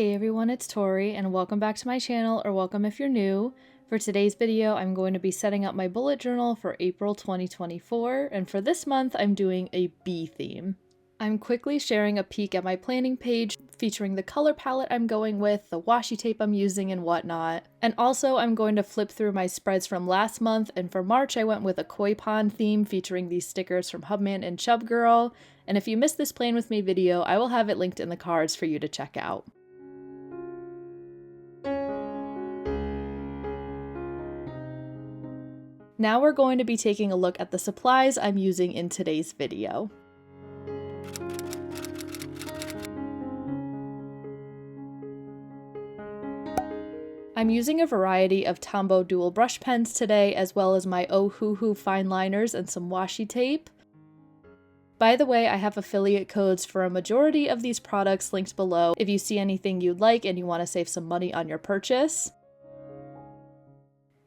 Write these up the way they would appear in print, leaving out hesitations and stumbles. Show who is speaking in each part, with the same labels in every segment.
Speaker 1: Hey everyone, it's Tori, and welcome back to my channel, or welcome if you're new. For today's video, I'm going to be setting up my bullet journal for April 2024, and for this month, I'm doing a bee theme. I'm quickly sharing a peek at my planning page, featuring the color palette I'm going with, the washi tape I'm using, and whatnot. And also, I'm going to flip through my spreads from last month, and for March, I went with a koi pond theme featuring these stickers from Hubman and Chub Girl. And if you missed this Plan With Me video, I will have it linked in the cards for you to check out. Now we're going to be taking a look at the supplies I'm using in today's video. I'm using a variety of Tombow dual brush pens today, as well as my Ohuhu fine liners and some washi tape. By the way, I have affiliate codes for a majority of these products linked below if you see anything you'd like and you want to save some money on your purchase.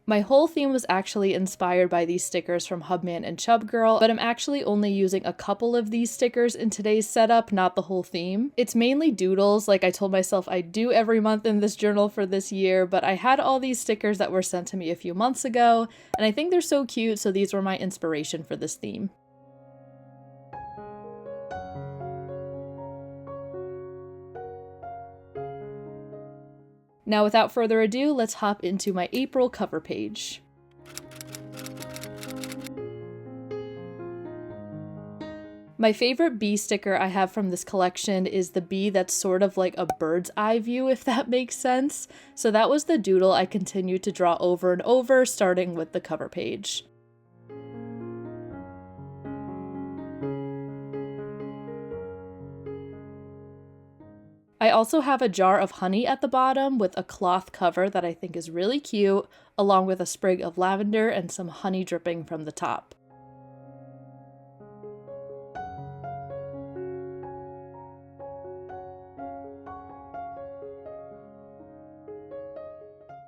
Speaker 1: My whole theme was actually inspired by these stickers from Hubman and Chub Girl, but I'm actually only using a couple of these stickers in today's setup, not the whole theme. It's mainly doodles, like I told myself I'd do every month in this journal for this year, but I had all these stickers that were sent to me a few months ago, and I think they're so cute, so these were my inspiration for this theme. Now without further ado, let's hop into my April cover page. My favorite bee sticker I have from this collection is the bee that's sort of like a bird's eye view, if that makes sense. So that was the doodle I continued to draw over and over, starting with the cover page. I also have a jar of honey at the bottom with a cloth cover that I think is really cute, along with a sprig of lavender and some honey dripping from the top.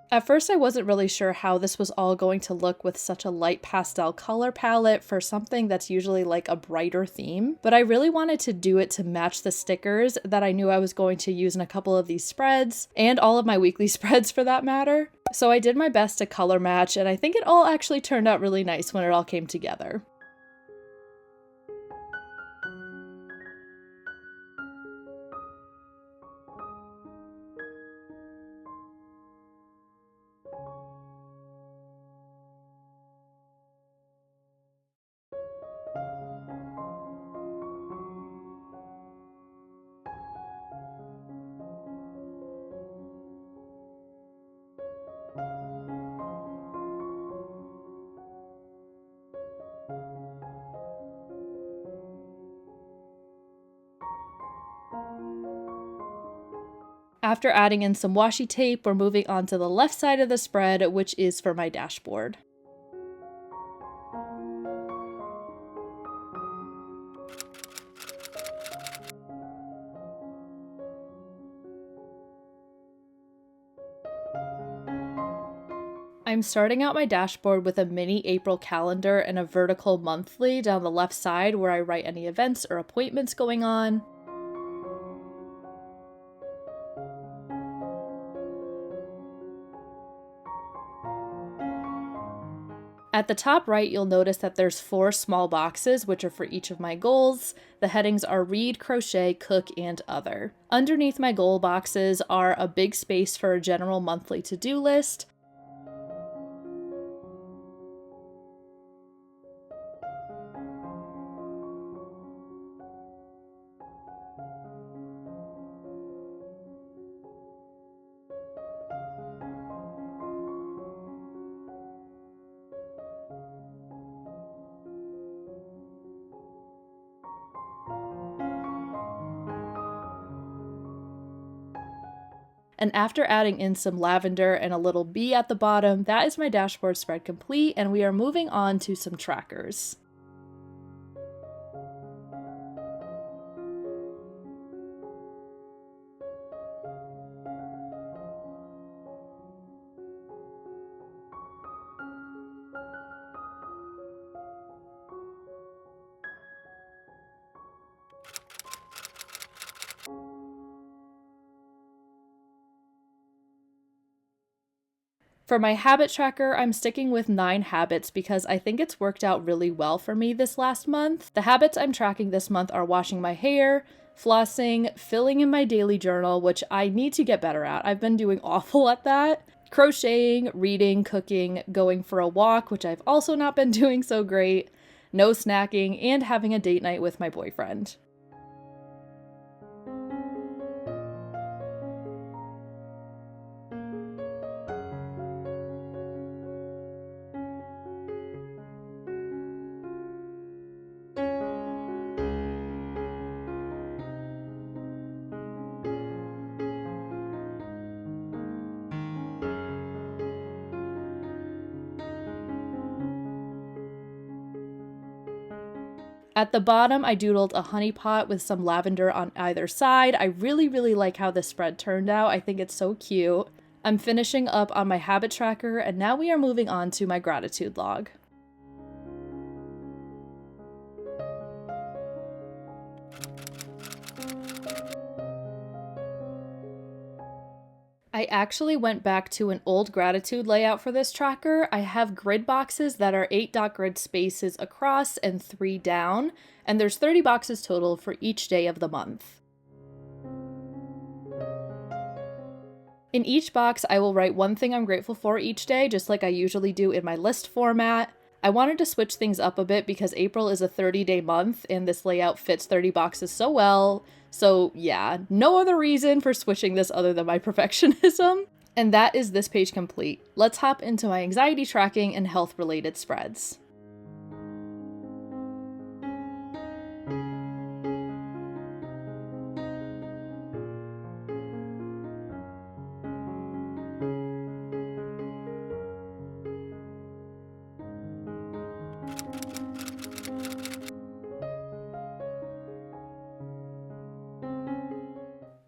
Speaker 1: At first I wasn't really sure how this was all going to look with such a light pastel color palette for something that's usually like a brighter theme, but I really wanted to do it to match the stickers that I knew I was going to use in a couple of these spreads, and all of my weekly spreads for that matter. So I did my best to color match, and I think it all actually turned out really nice when it all came together. After adding in some washi tape, we're moving on to the left side of the spread, which is for my dashboard. I'm starting out my dashboard with a mini April calendar and a vertical monthly down the left side where I write any events or appointments going on. At the top right, you'll notice that there's 4 small boxes, which are for each of my goals. The headings are read, crochet, cook, and other. Underneath my goal boxes are a big space for a general monthly to-do list, and after adding in some lavender and a little bee at the bottom, that is my dashboard spread complete, and we are moving on to some trackers. For my habit tracker, I'm sticking with 9 habits because I think it's worked out really well for me this last month. The habits I'm tracking this month are washing my hair, flossing, filling in my daily journal, which I need to get better at. I've been doing awful at that. Crocheting, reading, cooking, going for a walk, which I've also not been doing so great, no snacking, and having a date night with my boyfriend. At the bottom, I doodled a honey pot with some lavender on either side. I really like how this spread turned out. I think it's so cute. I'm finishing up on my habit tracker, and now we are moving on to my gratitude log. I actually went back to an old gratitude layout for this tracker. I have grid boxes that are 8 dot grid spaces across and 3 down, and there's 30 boxes total for each day of the month. In each box, I will write one thing I'm grateful for each day, just like I usually do in my list format. I wanted to switch things up a bit because April is a 30-day month and this layout fits 30 boxes so well. So yeah, no other reason for switching this other than my perfectionism. And that is this page complete. Let's hop into my anxiety tracking and health related spreads.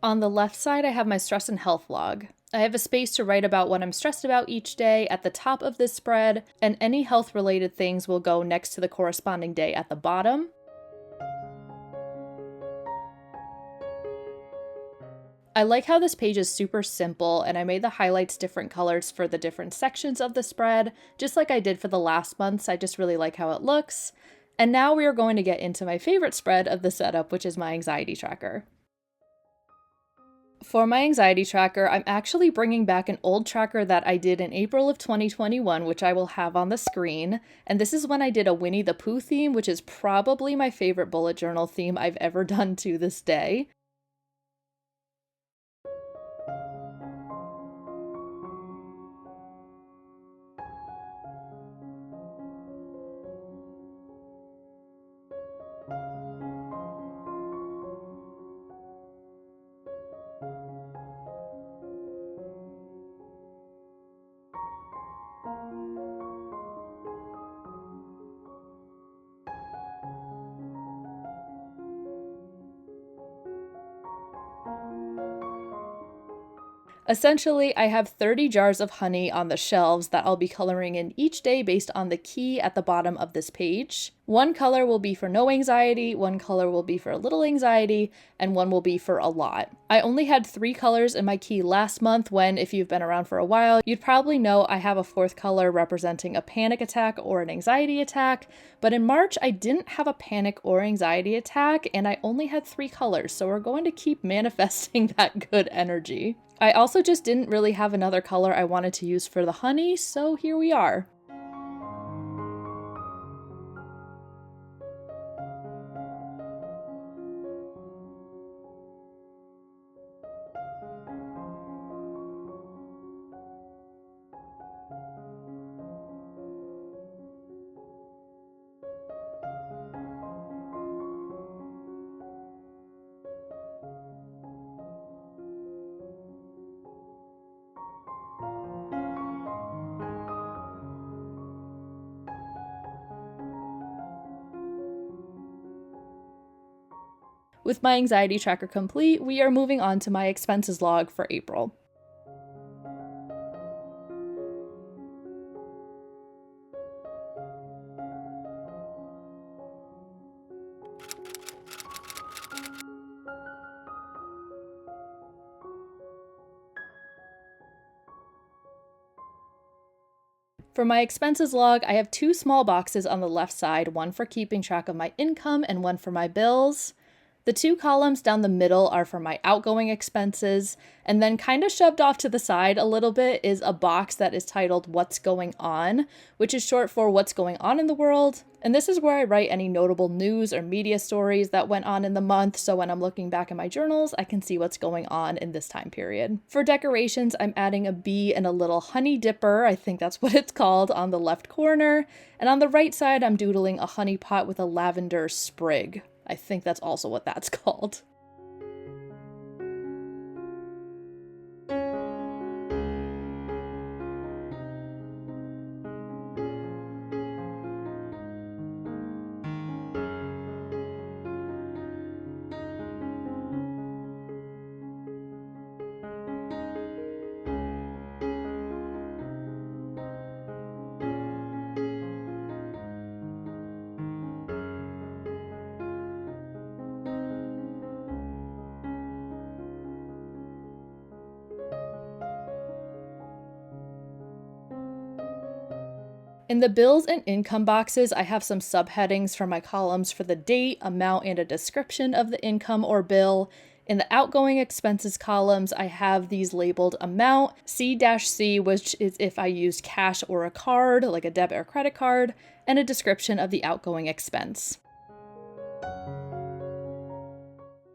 Speaker 1: On the left side, I have my stress and health log. I have a space to write about what I'm stressed about each day at the top of this spread, and any health-related things will go next to the corresponding day at the bottom. I like how this page is super simple, and I made the highlights different colors for the different sections of the spread, just like I did for the last month's. I just really like how it looks. And now we are going to get into my favorite spread of the setup, which is my anxiety tracker. For my anxiety tracker, I'm actually bringing back an old tracker that I did in April of 2021, which I will have on the screen. And this is when I did a Winnie the Pooh theme, which is probably my favorite bullet journal theme I've ever done to this day. Essentially, I have 30 jars of honey on the shelves that I'll be coloring in each day based on the key at the bottom of this page. One color will be for no anxiety, one color will be for a little anxiety, and one will be for a lot. I only had 3 colors in my key last month when, if you've been around for a while, you'd probably know I have a 4th color representing a panic attack or an anxiety attack, but in March I didn't have a panic or anxiety attack and I only had 3 colors, so we're going to keep manifesting that good energy. I also just didn't really have another color I wanted to use for the honey, so here we are. With my anxiety tracker complete, we are moving on to my expenses log for April. For my expenses log, I have 2 small boxes on the left side, one for keeping track of my income and one for my bills. The 2 columns down the middle are for my outgoing expenses, and then kind of shoved off to the side a little bit is a box that is titled What's Going On, which is short for What's Going On in the World. And this is where I write any notable news or media stories that went on in the month, so when I'm looking back in my journals, I can see what's going on in this time period. For decorations, I'm adding a bee and a little honey dipper, I think that's what it's called, on the left corner, and on the right side, I'm doodling a honey pot with a lavender sprig. I think that's also what that's called. In the bills and income boxes, I have some subheadings for my columns for the date, amount, and a description of the income or bill. In the outgoing expenses columns, I have these labeled amount, C-C, which is if I used cash or a card, like a debit or credit card, and a description of the outgoing expense.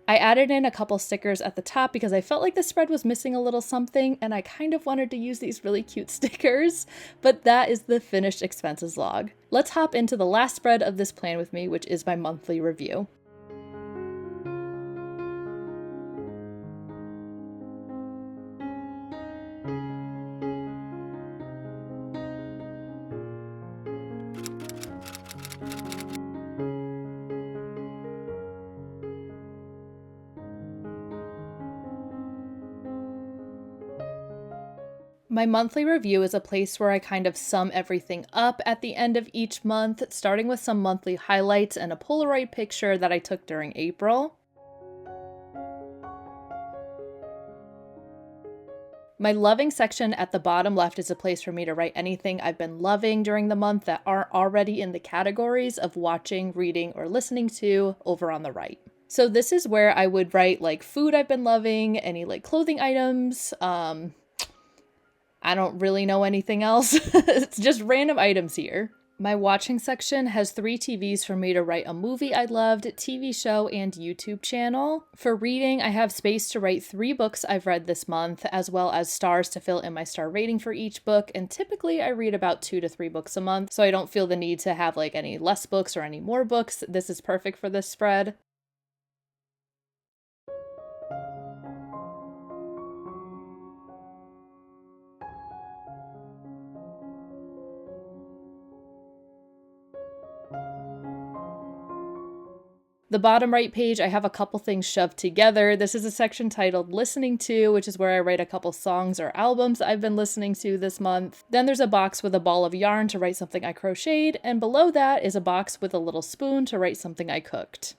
Speaker 1: I added in a couple stickers at the top because I felt like the spread was missing a little something and I kind of wanted to use these really cute stickers, but that is the finished expenses log. Let's hop into the last spread of this plan with me, which is my monthly review. My monthly review is a place where I kind of sum everything up at the end of each month, starting with some monthly highlights and a Polaroid picture that I took during April. My loving section at the bottom left is a place for me to write anything I've been loving during the month that aren't already in the categories of watching, reading, or listening to over on the right. So this is where I would write like food I've been loving, any like clothing items, I don't really know anything else. It's just random items here. My watching section has 3 TVs for me to write a movie I loved, TV show, and YouTube channel. For reading, I have space to write 3 books I've read this month, as well as stars to fill in my star rating for each book, and typically I read about 2 to 3 books a month, so I don't feel the need to have like any less books or any more books. This is perfect for this spread. The bottom right page, I have a couple things shoved together. This is a section titled Listening To, which is where I write a couple songs or albums I've been listening to this month. Then there's a box with a ball of yarn to write something I crocheted, and below that is a box with a little spoon to write something I cooked.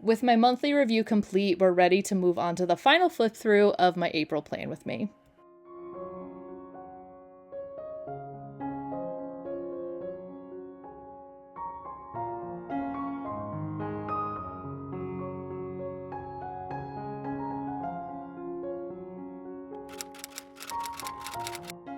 Speaker 1: With my monthly review complete, we're ready to move on to the final flip through of my April plan with me.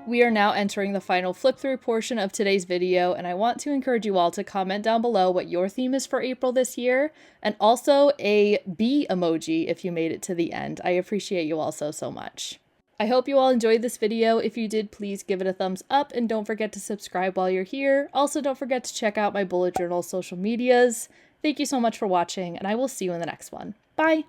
Speaker 1: We are now entering the final flip through portion of today's video, and I want to encourage you all to comment down below what your theme is for April this year, and also a bee emoji if you made it to the end. I appreciate you all so much. I hope you all enjoyed this video. If you did, please give it a thumbs up and don't forget to subscribe while you're here. Also, don't forget to check out my bullet journal social medias. Thank you so much for watching, and I will see you in the next one. Bye!